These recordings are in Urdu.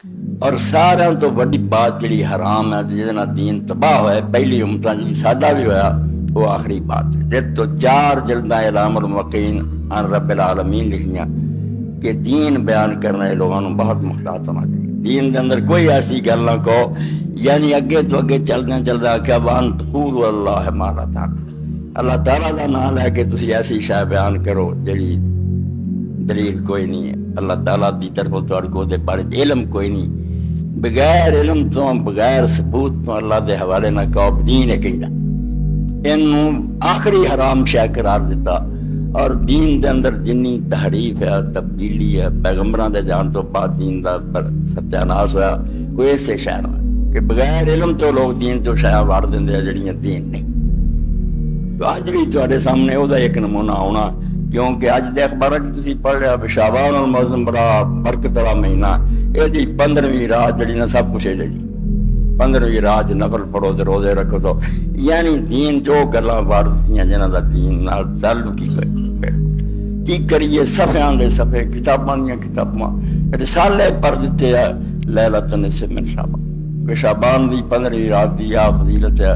اور سارا تو وڈی بات جڑی حرام ہے جس نال دین تباہ ہوئے پہلی امتاں جی سادہ بھی ہویا وہ آخری بات ہے. جب تو 4 جلداں اعلام الموقعین عن رب العالمین لکھیاں کہ دین بیان کرنے لوگوں بہت محتاط ہونا چاہیے. دین دے اندر کوئی ایسی گل نہ کہو یعنی اگے تو اگے چلدے آخیا وان تقولوا اللہ ما لا تعلمون. اللہ تعالیٰ کا نام لے کے تسی ایسی شے بیان کرو جڑی دلیل کوئی نہیں ہے. اللہ تعالیٰ دی طرف تو کو دے بارے علم کوئی نہیں. بغیر علم تو بغیر ثبوت تو اللہ دے حوالے نہ کہو دین ہے کہندا. انہوں آخری حرام شے قرار دیتا. اور دین دے اندر جنی تحریف ہے تبدیلی ہے پیغمبراں دے جان تو بعد دین دا ستیاناس ہویا کوئی ایسے شے نہ کہ بغیر علم تو لوگ دین تو شے وار دیندے ہیں جڑیاں دین نہیں. تو اج بھی تواڈے سامنے او دا ایک نمونہ ہونا کیونکہ اج دے اخباراں وچ تسی پڑھ رہے ہو شعبان المعظم بڑا برکت والا مہینہ اے دی 15ویں رات جڑی نا سب کچھ ہے جی 15ویں رات نفل پڑھو تے روزے رکھو تو یعنی دین جو گلاں وار دتیاں جنہاں دا دین نال تعلق کی کریے صفحیاں دے صفحے کتاباں دیاں کتاباں رسالے پر دتے ہیں لیلۃ النصف من شعبان کہ شعبان دی 15ویں رات دی یا فضیلت ہے.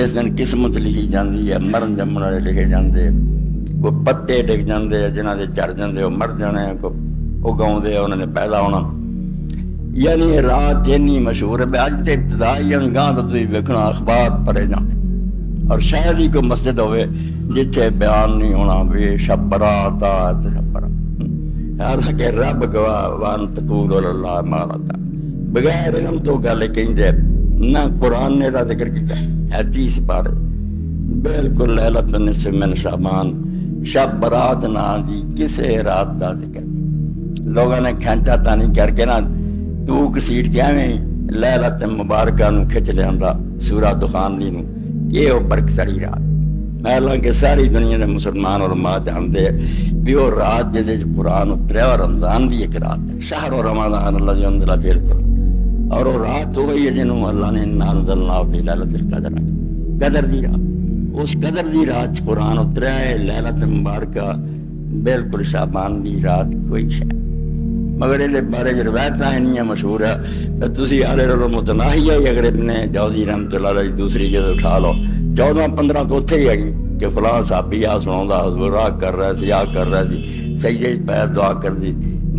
اس دن قسمت لکھی جاندی ہے مرن جمن والے لکھے جاندے کوئی پتے ڈگ جاندے جنہاں دے چڑھ جاندے وہ مر جانے کوئی اگاؤندے انہوں نے پیدا ہونا. یعنی رات اتنی مشہور ہے اج تے ابتدائی گاہ تو تسی ویکھنا اخبار پڑھے جانے اور شاید ہی کوئی مسجد ہوئے جتھے بیان نہیں ہونا بھی شب برات آت شب برات. حالانکہ رب گواہ وان تقولوا اللہ ما لا تعلمون. بغیر علم تو گل کہندے نہ قرآن نے دا ذکر کیتا حدیث پڑھ بالکل لیلۃ النصف من شعبان شب برات نا دی کسے رات دا ذکر. لوگاں نے کھینچا تانی کر کے نا تو کسیٹ کیا میں لیلۃ مبارکہ نو کھچ لیاندا سورہ دخان دی نو یہ وہ برکت والی رات. حالانکہ ساری دنیا دے مسلمان علماء جانتے بھی وہ رات جدے قرآن اتریا اور رمضان دی ایک رات ہے شہر رمضان الذی انزل فیہ القرآن. اور وہ رات ہوئی ہے جنہوں اللہ نے انا انزلناہ فی لیلۃ القدر قدر دی رات. اس قدر دی رات قرآن اتریا ہے لیلۃ مبارکہ بالکل شعبان دی رات کوئی شے مگر یہ بارے روایتاں نہیں مشہور ہے. تسی آلے رولو متناہیہ ہی اگر ابن جوزی رحمۃ اللہ علیہ دوسری جگہ اٹھا لو 14-15 تو اتھے ہی ہے کہ فلاں صحابی آ سناوندا حضور آ کر رہا سی آ کر رہا سی سجدے پیر دعا کر دی.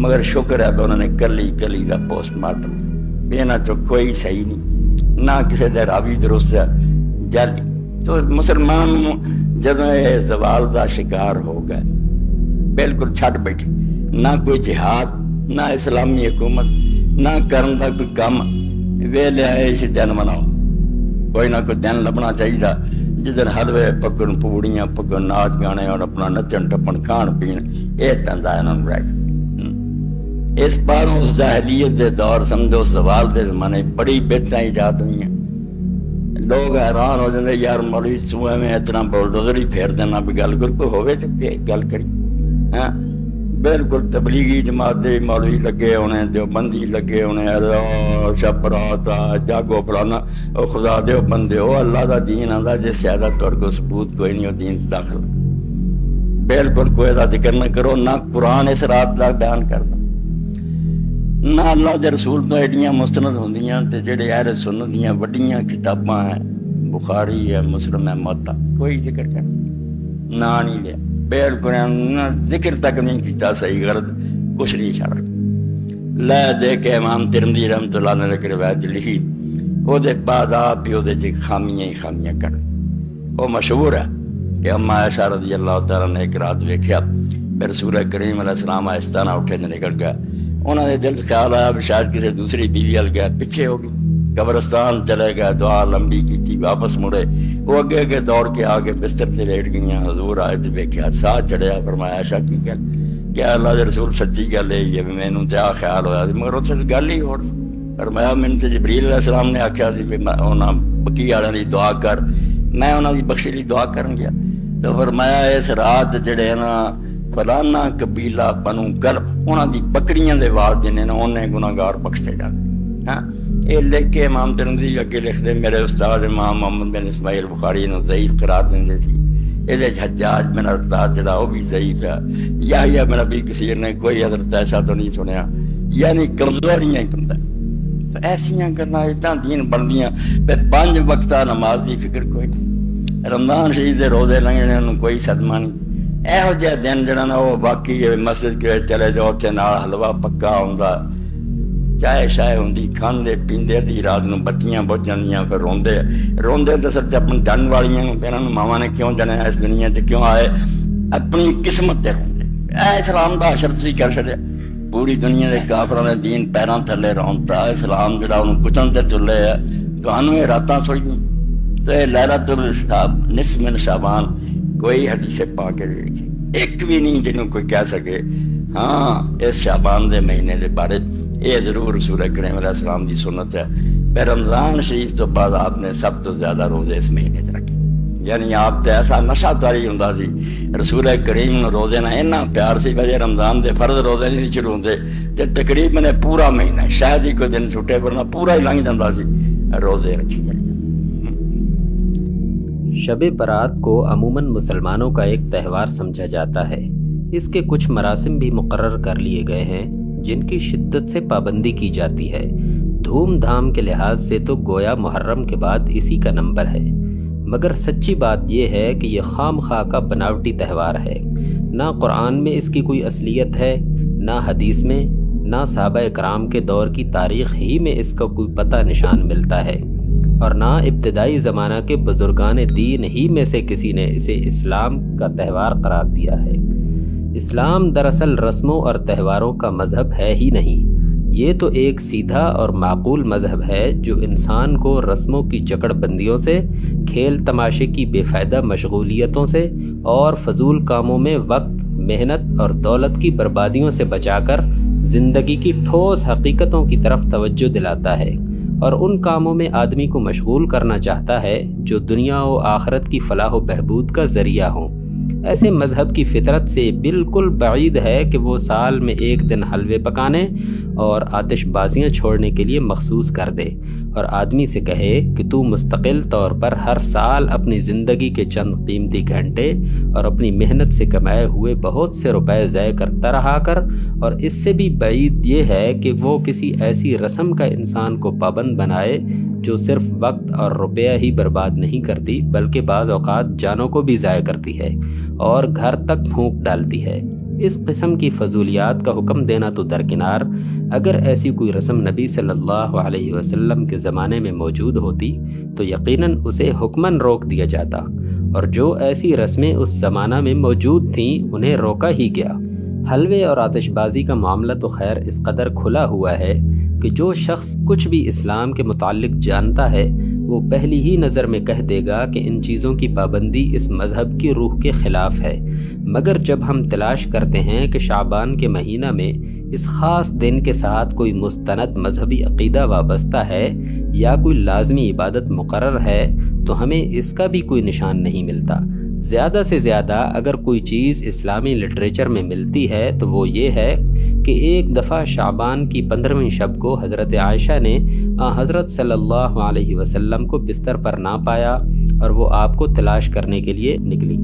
مگر شکر ہے کہ انہوں نے کلی دا پوسٹ مارٹم انہاں چ کوئی صحیح نہیں نہ کسی دے راوی درست ہے جل. تو مسلمان جدوں یہ زوال دا شکار ہو گئے بالکل چھٹ بیٹھے نہ کوئی جہاد نہ اسلامی حکومت نہ کرن دا کوئی کام ویلے آئے اسی دن مناؤ. کوئی نہ کوئی دن لبنا چاہیے جدن حلوے پکن پوڑیاں پکن ناچ گانے اور اپنا نچن ٹپن کھان پین یہ تندا انہوں رہ گئے. اس بار اس جاہلیت دے دور سمجھو زوال دے زمانے بڑی بیٹاں ایجاد ہوئی ہیں. لوگ حیران ہو جاندے یار مولوی صبح میں اتنا بولڈوزر ہی پھیر دینا بھی گل کوئی ہوئے تو گل کری. ہاں بالکل تبلیغی جماعت دے مولوی لگے ہونے دیوبندی لگے ہونے شب برات جاگو فلانا خدا دیو بندے ہو اللہ دا دین آندا جے زیادہ طور کو ثبوت کوئی نہیں ہو دین سے داخل بالکل کوئی دا ذکر نہ کرو نہ قرآن اس رات دا بیان کردا نہ اللہ دے رسول تو ایڈیاں مستند ہوندیاں تے جڑے اہل سنت دیاں وڈیاں کتاباں ہیں بخاری ہے مسلم ہے موطا کوئی ذکر کر نہ نہیں لیا بالکل ذکر تک نہیں کیتا صحیح غلط کچھ نہیں اشارہ لے دے کے امام ترمذی رحمۃ اللہ علیہ نے روایت لکھی وہ دے بعد آپ بھی وہ خامیاں ہی خامیاں کر وہ مشہور ہے کہ اما عائشہ رضی اللہ تعالیٰ نے ایک رات ویکھیا پھر رسول کریم علیہ السلام آہستہ نہ اٹھے تو نکل گیا. انہوں نے دل خیال آیا شاید کسی دوسری بیوی ال گیا پیچھے ہو گئی قبرستان چلے گئے دعا لمبی کی تھی واپس مڑے وہ اگے اگے دوڑ کے آگے بستر سے لیٹ گئیں. حضور آئے تو ویکھیا ساتھ چڑھیا فرمایا عائشہ کی گل کیا اللہ کے رسول سچی گل ہے مینوں تے آ خیال ہویا مگر اس گل ہی ہو فرمایا مینوں تے جبریل علیہ السلام نے آکھیا سی کہ انہاں بقی والے دی دعا کر میں انہاں دی بخشی دی دعا کرن گیا تو فرمایا اس رات جڑے نا فلانا قبیلہ بنو کلب انہاں دی بکریاں دے وال جنے نا انہیں گناہگار بخشے جاندے. ہاں یہ لکھ کے امام ترمذی اگے لکھ دے میرے استاد امام محمد بن اسماعیل بخاری نو ضعیف قرار دیندے سی. یہ حجاج بن ارطاد جڑا وہ بھی ضعیف ہے. یحییٰ بن ابی کثیر نے کوئی حضرت عائشہ تو نہیں سنیا یعنی کمزوریاں ہی کمتا ایسیاں گلاں اتنا دین بندیاں تے 5 وقتہ نماز دی فکر کوئی نہیں، رمضان شریف دے روزے لنگنے انہوں کوئی صدمہ نہیں۔ ਇਹੋ ਜਿਹੇ ਦਿਨ ਜਿਹੜਾ ਨਾ ਉਹ ਬਾਕੀ ਮਸਜਿਦ ਕੇ ਚਲੇ ਜਾਓ ਉੱਥੇ ਨਾਲ ਹਲਵਾ ਪੱਕਾ ਹੁੰਦਾ, ਚਾਹ ਸ਼ਾਇ ਹੁੰਦੀ, ਖਾਂਦੇ ਪੀਂਦੇ, ਅੱਧੀ ਰਾਤ ਨੂੰ ਬੱਤੀਆਂ ਬੁੱਝ ਜਾਂਦੀਆਂ, ਫਿਰ ਰੋਂਦੇ ਤਾਂ ਸੱਚ ਆਪਣੀ ਜਨਮ ਵਾਲੀਆਂ ਨੂੰ, ਇਹਨਾਂ ਨੂੰ ਮਾਵਾਂ ਨੇ ਕਿਉਂ ਜਣਿਆ ਇਸ ਦੁਨੀਆ 'ਚ, ਕਿਉਂ ਆਏ, ਆਪਣੀ ਕਿਸਮਤ ਤੇ ਰੋਂਦੇ। ਇਹ ਇਸਲਾਮ ਦਾ ਅਸ਼ਰ ਤੁਸੀਂ ਕਰ ਛੱਡਿਆ। ਪੂਰੀ ਦੁਨੀਆ ਦੇ ਕਾਫਰਾਂ ਦੇ ਦੀਨ ਪੈਰਾਂ ਥੱਲੇ ਰੌਂਤਾ, ਇਸਲਾਮ ਜਿਹੜਾ ਉਹਨੂੰ ਕੁਚਲ ਤੇ ਤੁੱਲੇ ਆ। ਤੁਹਾਨੂੰ ਇਹ ਰਾਤਾਂ ਸੋਚਦੀ ਤੇ ਲੈਲਤੁਲ ਨਿਸਫ ਮਿਨ ਸ਼ਾਬਾਨ کوئی حدیث پاک لکھی ایک بھی نہیں جنہوں کوئی کہہ سکے ہاں اس شعبان دے مہینے دے بارے یہ ضرور رسول کریم علیہ السلام دی سنت ہے۔ پھر رمضان شریف تو بعد آپ نے سب تو زیادہ روزے اس مہینے تے رکھے، یعنی آپ تے ایسا نشہ تاری ہوندا سی رسول کریم نو روزے نہ اتنا پیار سی وجہ رمضان دے فرض روزے نہیں شروع ہوندے تے تقریباً پورا مہینہ شاید ہی کوئی دن چھٹے ورنہ پورا ہی لنگ جاندا سی روزے رکھی۔ شب برات کو عموماً مسلمانوں کا ایک تہوار سمجھا جاتا ہے۔ اس کے کچھ مراسم بھی مقرر کر لیے گئے ہیں جن کی شدت سے پابندی کی جاتی ہے۔ دھوم دھام کے لحاظ سے تو گویا محرم کے بعد اسی کا نمبر ہے، مگر سچی بات یہ ہے کہ یہ خام خواہ کا بناوٹی تہوار ہے۔ نہ قرآن میں اس کی کوئی اصلیت ہے، نہ حدیث میں، نہ صحابہ کرام کے دور کی تاریخ ہی میں اس کا کوئی پتہ نشان ملتا ہے، اور نہ ابتدائی زمانہ کے بزرگان دین ہی میں سے کسی نے اسے اسلام کا تہوار قرار دیا ہے۔ اسلام دراصل رسموں اور تہواروں کا مذہب ہے ہی نہیں، یہ تو ایک سیدھا اور معقول مذہب ہے جو انسان کو رسموں کی جکڑ بندیوں سے، کھیل تماشے کی بے فائدہ مشغولیتوں سے اور فضول کاموں میں وقت، محنت اور دولت کی بربادیوں سے بچا کر زندگی کی ٹھوس حقیقتوں کی طرف توجہ دلاتا ہے، اور ان کاموں میں آدمی کو مشغول کرنا چاہتا ہے جو دنیا و آخرت کی فلاح و بہبود کا ذریعہ ہوں۔ ایسے مذہب کی فطرت سے بالکل بعید ہے کہ وہ سال میں ایک دن حلوے پکانے اور آتش بازیاں چھوڑنے کے لیے مخصوص کر دے اور آدمی سے کہے کہ تو مستقل طور پر ہر سال اپنی زندگی کے چند قیمتی گھنٹے اور اپنی محنت سے کمائے ہوئے بہت سے روپے ضائع کرتا رہا کر، اور اس سے بھی بعید یہ ہے کہ وہ کسی ایسی رسم کا انسان کو پابند بنائے جو صرف وقت اور روپیہ ہی برباد نہیں کرتی بلکہ بعض اوقات جانوں کو بھی ضائع کرتی ہے اور گھر تک پھونک ڈالتی ہے۔ اس قسم کی فضولیات کا حکم دینا تو درکنار، اگر ایسی کوئی رسم نبی صلی اللہ علیہ وسلم کے زمانے میں موجود ہوتی تو یقیناً اسے حکماً روک دیا جاتا، اور جو ایسی رسمیں اس زمانہ میں موجود تھیں انہیں روکا ہی گیا۔ حلوے اور آتش بازی کا معاملہ تو خیر اس قدر کھلا ہوا ہے کہ جو شخص کچھ بھی اسلام کے متعلق جانتا ہے وہ پہلی ہی نظر میں کہہ دے گا کہ ان چیزوں کی پابندی اس مذہب کی روح کے خلاف ہے۔ مگر جب ہم تلاش کرتے ہیں کہ شعبان کے مہینہ میں اس خاص دن کے ساتھ کوئی مستند مذہبی عقیدہ وابستہ ہے یا کوئی لازمی عبادت مقرر ہے تو ہمیں اس کا بھی کوئی نشان نہیں ملتا۔ زیادہ سے زیادہ اگر کوئی چیز اسلامی لٹریچر میں ملتی ہے تو وہ یہ ہے کہ ایک دفعہ شعبان کی 15ویں شب کو حضرت عائشہ نے حضرت صلی اللہ علیہ وسلم کو بستر پر نہ پایا اور وہ آپ کو تلاش کرنے کے لیے نکلی۔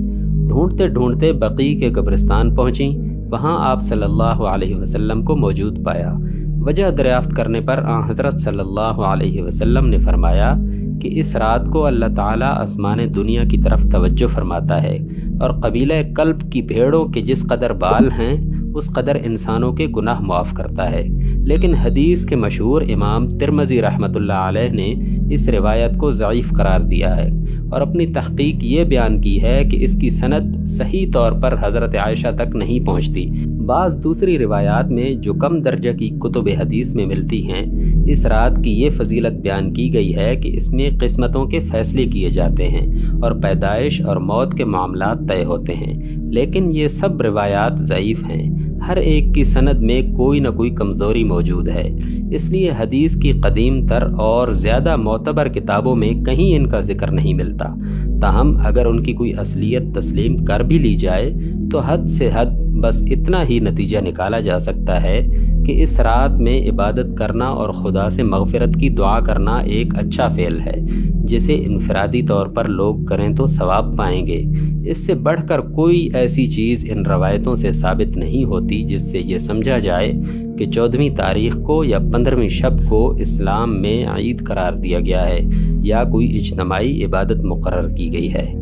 ڈھونڈتے ڈھونڈتے بقیع کے قبرستان پہنچیں، وہاں آپ صلی اللہ علیہ وسلم کو موجود پایا۔ وجہ دریافت کرنے پر حضرت صلی اللہ علیہ وسلم نے فرمایا کہ اس رات کو اللہ تعالیٰ آسمان دنیا کی طرف توجہ فرماتا ہے اور قبیلہ کلب کی بھیڑوں کے جس قدر بال ہیں اس قدر انسانوں کے گناہ معاف کرتا ہے۔ لیکن حدیث کے مشہور امام ترمذی رحمۃ اللہ علیہ نے اس روایت کو ضعیف قرار دیا ہے اور اپنی تحقیق یہ بیان کی ہے کہ اس کی سند صحیح طور پر حضرت عائشہ تک نہیں پہنچتی۔ بعض دوسری روایات میں جو کم درجہ کی کتب حدیث میں ملتی ہیں اس رات کی یہ فضیلت بیان کی گئی ہے کہ اس میں قسمتوں کے فیصلے کیے جاتے ہیں اور پیدائش اور موت کے معاملات طے ہوتے ہیں، لیکن یہ سب روایات ضعیف ہیں۔ ہر ایک کی سند میں کوئی نہ کوئی کمزوری موجود ہے، اس لیے حدیث کی قدیم تر اور زیادہ معتبر کتابوں میں کہیں ان کا ذکر نہیں ملتا۔ تاہم اگر ان کی کوئی اصلیت تسلیم کر بھی لی جائے تو حد سے حد بس اتنا ہی نتیجہ نکالا جا سکتا ہے کہ اس رات میں عبادت کرنا اور خدا سے مغفرت کی دعا کرنا ایک اچھا فعل ہے جسے انفرادی طور پر لوگ کریں تو ثواب پائیں گے۔ اس سے بڑھ کر کوئی ایسی چیز ان روایتوں سے ثابت نہیں ہوتی جس سے یہ سمجھا جائے کہ 14ویں تاریخ کو یا 15ویں شب کو اسلام میں عید قرار دیا گیا ہے یا کوئی اجتماعی عبادت مقرر کی گئی ہے۔